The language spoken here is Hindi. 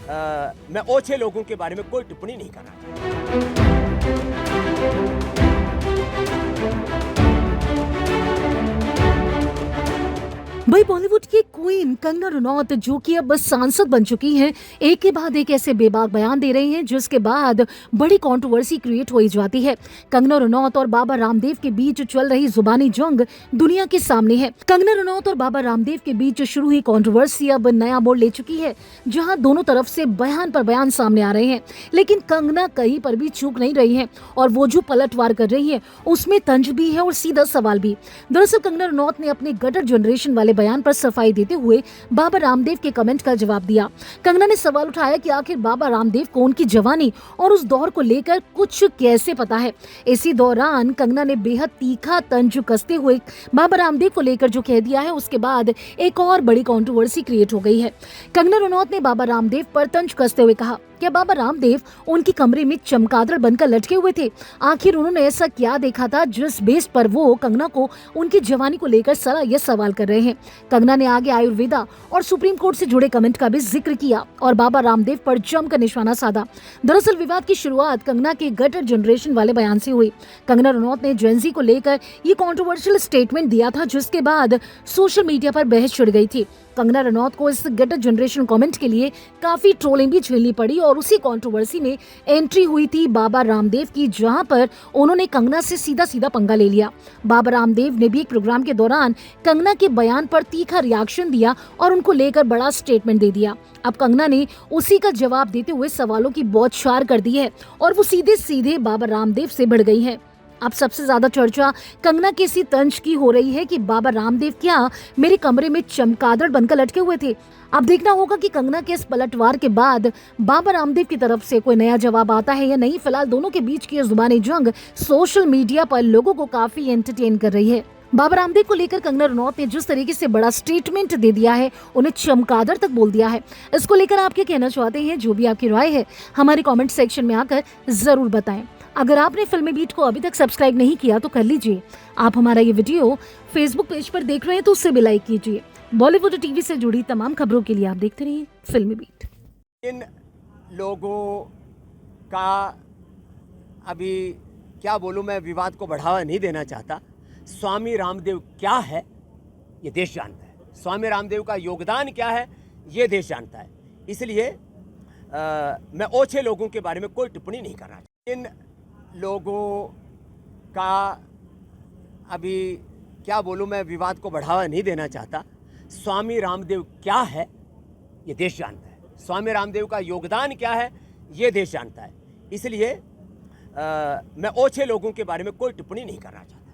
मैं ओछे लोगों के बारे में कोई टिप्पणी नहीं करना चाहता। भाई बॉलीवुड की क्वीन कंगना रनौत जो कि अब सांसद बन चुकी हैं, एक के बाद एक ऐसे बेबाक बयान दे रही हैं जिसके बाद बड़ी कंट्रोवर्सी क्रिएट हो जाती है। कंगना रनौत और बाबा रामदेव के बीच चल रही जुबानी जंग दुनिया के सामने है। कंगना रनौत और बाबा रामदेव के बीच शुरू हुई कंट्रोवर्सी अब नया मोड़ ले चुकी है, जहां दोनों तरफ से बयान पर बयान सामने आ रहे हैं, लेकिन कंगना कहीं पर भी चूक नहीं रही है और वो जो पलटवार कर रही है उसमें तंज भी है और सीधा सवाल भी। दरअसल कंगना रनौत ने अपने गटर जनरेशन वाले बयान पर सफाई देते हुए बाबा रामदेव के कमेंट का जवाब दिया। कंगना ने सवाल उठाया कि आखिर बाबा रामदेव को उनकी जवानी और उस दौर को लेकर कुछ कैसे पता है। इसी दौरान कंगना ने बेहद तीखा तंज कसते हुए बाबा रामदेव को लेकर जो कह दिया है, उसके बाद एक और बड़ी कंट्रोवर्सी क्रिएट हो गई है। कंगना रनौत ने बाबा रामदेव पर तंज कसते हुए कहा, क्या बाबा रामदेव उनकी कमरे में चमगादड़ बनकर लटके हुए थे? आखिर उन्होंने ऐसा क्या देखा था जिस बेस पर वो कंगना को उनकी जवानी को लेकर सारा ये सवाल कर रहे हैं। कंगना ने आगे आयुर्वेदा और सुप्रीम कोर्ट से जुड़े कमेंट का भी जिक्र किया और बाबा रामदेव पर जमकर निशाना साधा। दरअसल विवाद की शुरुआत कंगना के गटर जनरेशन वाले बयान से हुई। कंगना रनौत ने जेनजी को लेकर ये कंट्रोवर्शियल स्टेटमेंट दिया था, जिसके बाद सोशल मीडिया पर बहस छिड़ गई थी। कंगना रनौत को इस गटर जनरेशन कमेंट के लिए काफी ट्रोलिंग भी झेलनी पड़ी और उसी कंट्रोवर्सी में एंट्री हुई थी बाबा रामदेव की, जहां पर उन्होंने कंगना से सीधा सीधा पंगा ले लिया। बाबा रामदेव ने भी एक प्रोग्राम के दौरान कंगना के बयान पर तीखा रिएक्शन दिया और उनको लेकर बड़ा स्टेटमेंट दे दिया। अब कंगना ने उसी का जवाब देते हुए सवालों की बौछार कर दी है और वो सीधे सीधे बाबा रामदेव से भिड़ गई है। अब सबसे ज्यादा चर्चा कंगना के इसी तंज की हो रही है कि बाबा रामदेव क्या मेरे कमरे में चमगादड़ बनकर लटके हुए थे? अब देखना होगा कि कंगना के इस पलटवार के बाद बाबा रामदेव की तरफ से कोई नया जवाब आता है या नहीं। फिलहाल दोनों के बीच की जुबानी जंग सोशल मीडिया पर लोगों को काफी एंटरटेन कर रही है। बाबा रामदेव को लेकर कंगना रनौत ने जिस तरीके से बड़ा स्टेटमेंट दे दिया है, उन्हें चमगादड़ तक बोल दिया है, इसको लेकर आप क्या कहना चाहते हैं? जो भी आपकी राय है हमारे कमेंट सेक्शन में आकर जरूर बताएं। अगर आपने फिल्मी बीट को अभी तक सब्सक्राइब नहीं किया तो कर लीजिए। आप हमारा ये वीडियो फेसबुक पेज पर देख रहे हैं तो उससे भी लाइक कीजिए। बॉलीवुड टीवी से जुड़ी तमाम खबरों के लिए आप देखते रहिए फिल्मी बीट। इन लोगों का अभी क्या बोलूं, मैं विवाद को बढ़ावा नहीं देना चाहता। स्वामी रामदेव क्या है ये देश जानता है, स्वामी रामदेव का योगदान क्या है ये देश जानता है। इसलिए मैं ओछे लोगों के बारे में कोई टिप्पणी नहीं करना चाहता। इन लोगों का अभी क्या बोलूं, मैं विवाद को बढ़ावा नहीं देना चाहता। स्वामी रामदेव क्या है ये देश जानता है, स्वामी रामदेव का योगदान क्या है ये देश जानता है। इसलिए मैं ओछे लोगों के बारे में कोई टिप्पणी नहीं करना चाहता।